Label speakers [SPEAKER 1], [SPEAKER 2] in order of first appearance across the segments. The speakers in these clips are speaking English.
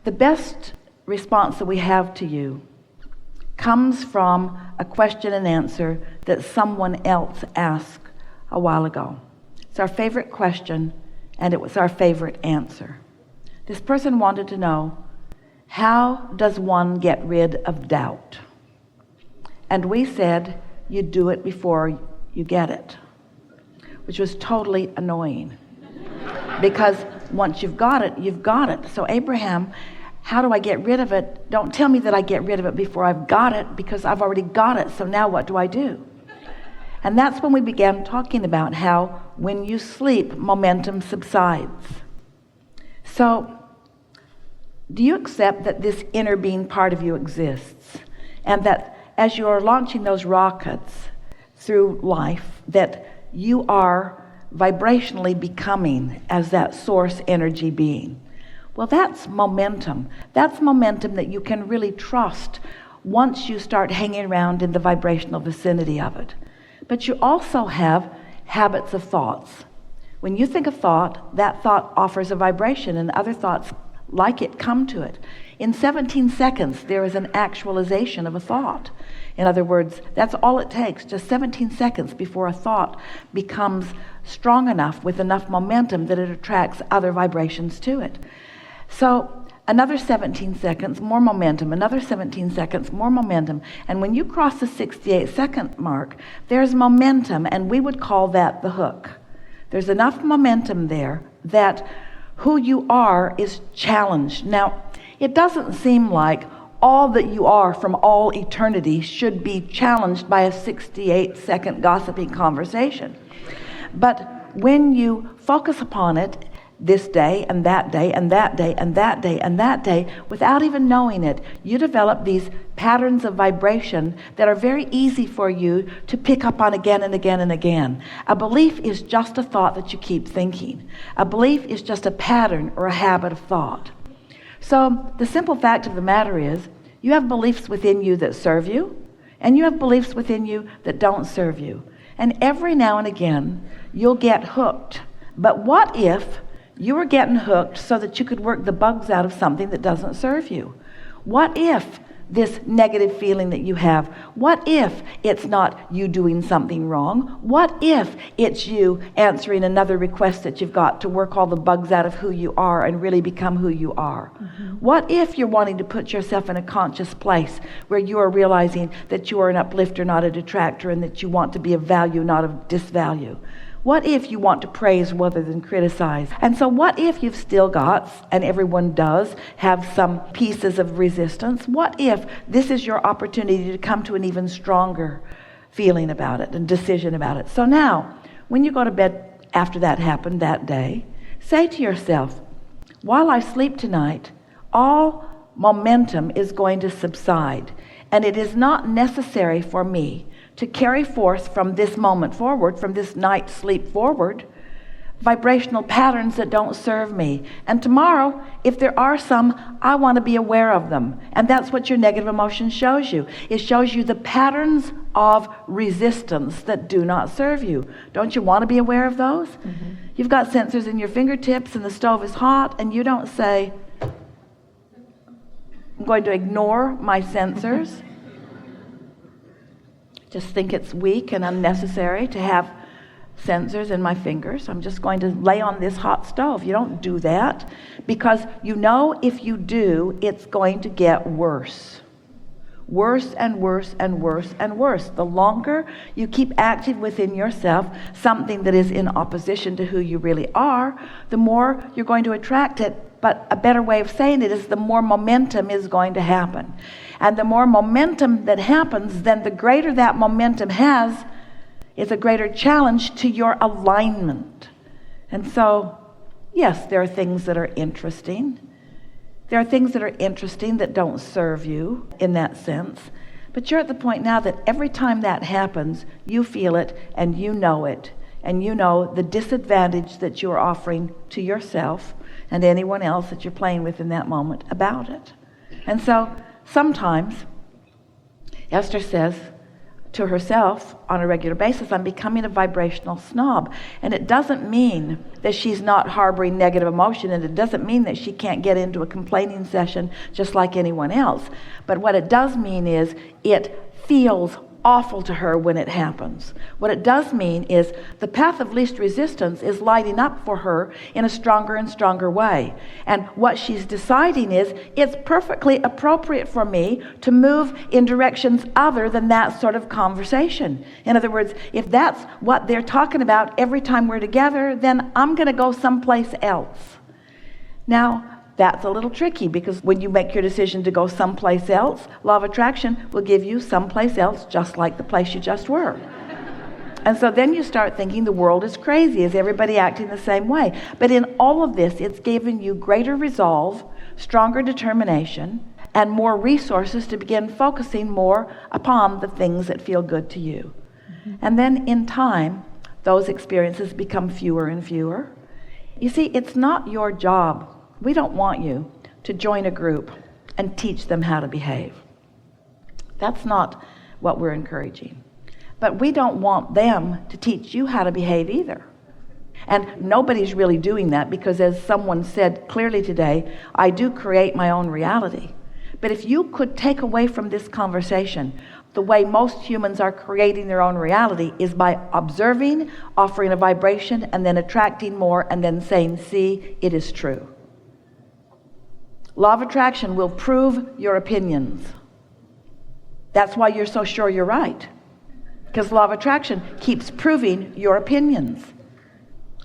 [SPEAKER 1] The best response that we have to you comes from a question and answer that someone else asked a while ago. It's our favorite question, and it was our favorite answer. This person wanted to know, how does one get rid of doubt? And we said, you do it before you get it, which was totally annoying. Because once you've got it, you've got it. So Abraham, how do I get rid of it? Don't tell me that I get rid of it before I've got it, because I've already got it. So now what do I do? And that's when we began talking about how when you sleep, momentum subsides. So do you accept that this inner being part of you exists? And that as you are launching those rockets through life, that you are vibrationally becoming as that source energy being? Well, that's momentum. That's momentum that you can really trust once you start hanging around in the vibrational vicinity of it. But you also have habits of thoughts. When you think a thought, that thought offers a vibration, and other thoughts like it come to it. In 17 seconds, there is an actualization of a thought. In other words, that's all it takes, just 17 seconds before a thought becomes strong enough with enough momentum that it attracts other vibrations to it. So another 17 seconds, more momentum, another 17 seconds, more momentum. And when you cross the 68-second mark, there's momentum, and we would call that the hook. There's enough momentum there that who you are is challenged. Now, it doesn't seem like all that you are from all eternity should be challenged by a 68-second gossiping conversation. But when you focus upon it, this day and that day and that day and that day and that day, without even knowing it, you develop these patterns of vibration that are very easy for you to pick up on again and again and again. A belief is just a thought that you keep thinking. A belief is just a pattern or a habit of thought. So the simple fact of the matter is, you have beliefs within you that serve you, and you have beliefs within you that don't serve you. And every now and again, you'll get hooked. But what if you were getting hooked so that you could work the bugs out of something that doesn't serve you? What if this negative feeling that you have, what if it's not you doing something wrong? What if it's you answering another request that you've got to work all the bugs out of who you are and really become who you are? Mm-hmm. What if you're wanting to put yourself in a conscious place where you are realizing that you are an uplifter, not a detractor, and that you want to be of value, not of disvalue? What if you want to praise rather than criticize? And so what if you've still got, and everyone does, have some pieces of resistance? What if this is your opportunity to come to an even stronger feeling about it and decision about it? So now, when you go to bed after that happened that day, say to yourself, while I sleep tonight, all momentum is going to subside, and it is not necessary for me to carry forth from this moment forward, from this night's sleep forward, vibrational patterns that don't serve me. And tomorrow, if there are some, I want to be aware of them. And that's what your negative emotion shows you. It shows you the patterns of resistance that do not serve you. Don't you want to be aware of those? Mm-hmm. You've got sensors in your fingertips and the stove is hot, and you don't say, I'm going to ignore my sensors. Just think it's weak and unnecessary to have sensors in my fingers. I'm just going to lay on this hot stove. You don't do that, because you know if you do, it's going to get worse. Worse and worse and worse and worse. The longer you keep active within yourself something that is in opposition to who you really are, the more you're going to attract it. But a better way of saying it is the more momentum is going to happen. And the more momentum that happens, then the greater that momentum has, is a greater challenge to your alignment. And so, yes, there are things that are interesting. There are things that are interesting that don't serve you in that sense. But you're at the point now that every time that happens, you feel it and you know it. And you know the disadvantage that you're offering to yourself and anyone else that you're playing with in that moment about it. And so sometimes Esther says, to herself on a regular basis, I'm becoming a vibrational snob. And it doesn't mean that she's not harboring negative emotion, and it doesn't mean that she can't get into a complaining session just like anyone else. But what it does mean is it feels awful to her when it happens. What it does mean is the path of least resistance is lighting up for her in a stronger and stronger way. And what she's deciding is it's perfectly appropriate for me to move in directions other than that sort of conversation. In other words, if that's what they're talking about every time we're together, then I'm going to go someplace else. Now, that's a little tricky, because when you make your decision to go someplace else, law of attraction will give you someplace else just like the place you just were. And so then you start thinking the world is crazy. Is everybody acting the same way? But in all of this, it's given you greater resolve, stronger determination, and more resources to begin focusing more upon the things that feel good to you. And then in time, those experiences become fewer and fewer. You see, it's not your job. We don't want you to join a group and teach them how to behave. That's not what we're encouraging. But we don't want them to teach you how to behave either. And nobody's really doing that, because as someone said clearly today, I do create my own reality. But if you could take away from this conversation, the way most humans are creating their own reality is by observing, offering a vibration, and then attracting more, and then saying, see, it is true. Law of attraction will prove your opinions. That's why you're so sure you're right. Because law of attraction keeps proving your opinions.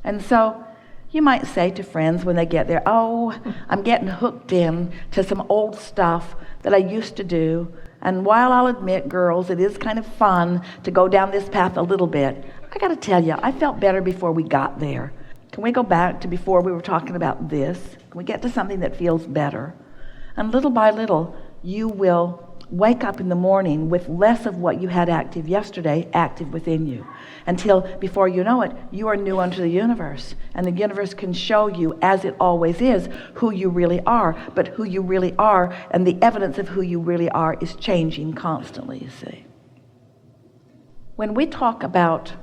[SPEAKER 1] And so you might say to friends when they get there, oh, I'm getting hooked in to some old stuff that I used to do. And while I'll admit, girls, it is kind of fun to go down this path a little bit, I got to tell you, I felt better before we got there. Can we go back to before we were talking about this? Can we get to something that feels better? And little by little, you will wake up in the morning with less of what you had active yesterday active within you, until before you know it, you are new unto the universe, and the universe can show you, as it always is, who you really are. But who you really are and the evidence of who you really are is changing constantly, you see. When we talk about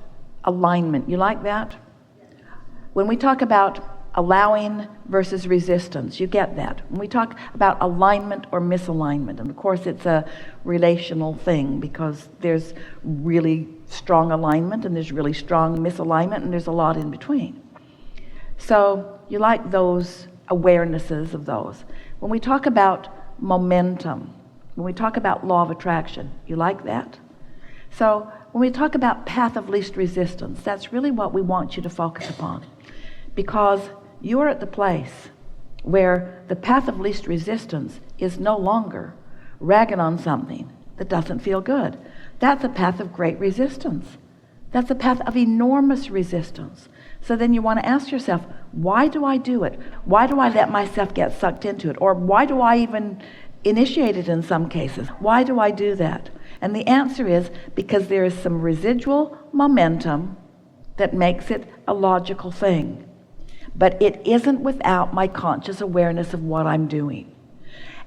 [SPEAKER 1] alignment, you like that? When we talk about allowing versus resistance, you get that. When we talk about alignment or misalignment, and of course it's a relational thing, because there's really strong alignment and there's really strong misalignment, and there's a lot in between. So you like those awarenesses of those. When we talk about momentum, when we talk about law of attraction, you like that? So when we talk about path of least resistance, that's really what we want you to focus upon. Because you're at the place where the path of least resistance is no longer ragging on something that doesn't feel good. That's a path of great resistance. That's a path of enormous resistance. So then you want to ask yourself, why do I do it? Why do I let myself get sucked into it? Or why do I even initiate it in some cases? Why do I do that? And the answer is because there is some residual momentum that makes it a logical thing. But it isn't without my conscious awareness of what I'm doing.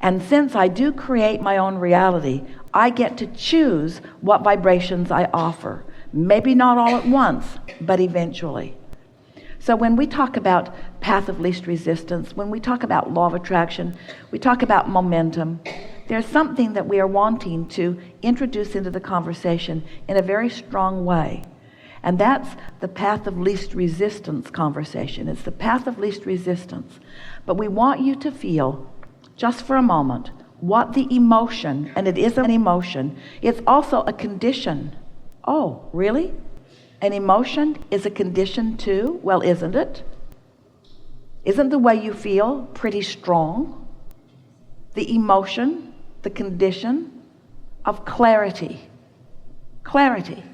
[SPEAKER 1] And since I do create my own reality, I get to choose what vibrations I offer. Maybe not all at once, but eventually. So when we talk about path of least resistance, when we talk about law of attraction, we talk about momentum, there's something that we are wanting to introduce into the conversation in a very strong way. And that's the path of least resistance conversation. It's the path of least resistance. But we want you to feel, just for a moment, what the emotion, and it is an emotion, it's also a condition. Oh, really? An emotion is a condition too? Well, isn't it? Isn't the way you feel pretty strong? The emotion, the condition of clarity. Clarity.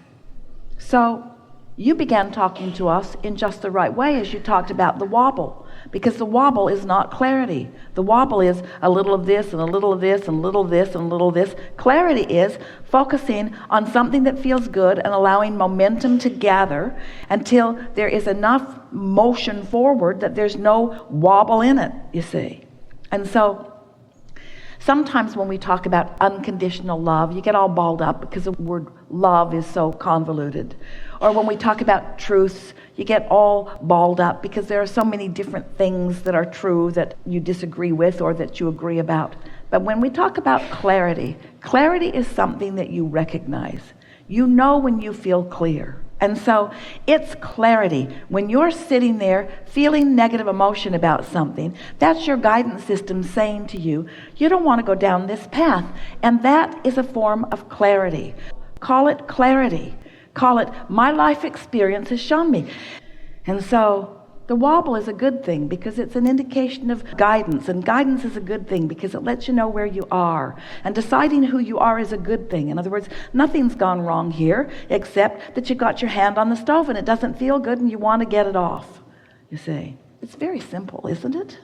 [SPEAKER 1] So you began talking to us in just the right way as you talked about the wobble, because the wobble is not clarity. The wobble is a little of this and a little of this and a little of this and a little of this. Clarity is focusing on something that feels good and allowing momentum to gather until there is enough motion forward that there's no wobble in it, you see. And so Sometimes when we talk about unconditional love, you get all balled up because the word love is so convoluted. Or when we talk about truths, you get all balled up because there are so many different things that are true that you disagree with or that you agree about. But when we talk about clarity, clarity is something that you recognize. You know when you feel clear. And so it's clarity. When you're sitting there feeling negative emotion about something, that's your guidance system saying to you, you don't want to go down this path. And that is a form of clarity. Call it clarity. Call it, my life experience has shown me. And so the wobble is a good thing because it's an indication of guidance. And guidance is a good thing because it lets you know where you are. And deciding who you are is a good thing. In other words, nothing's gone wrong here except that you got your hand on the stove and it doesn't feel good and you want to get it off. You see, it's very simple, isn't it?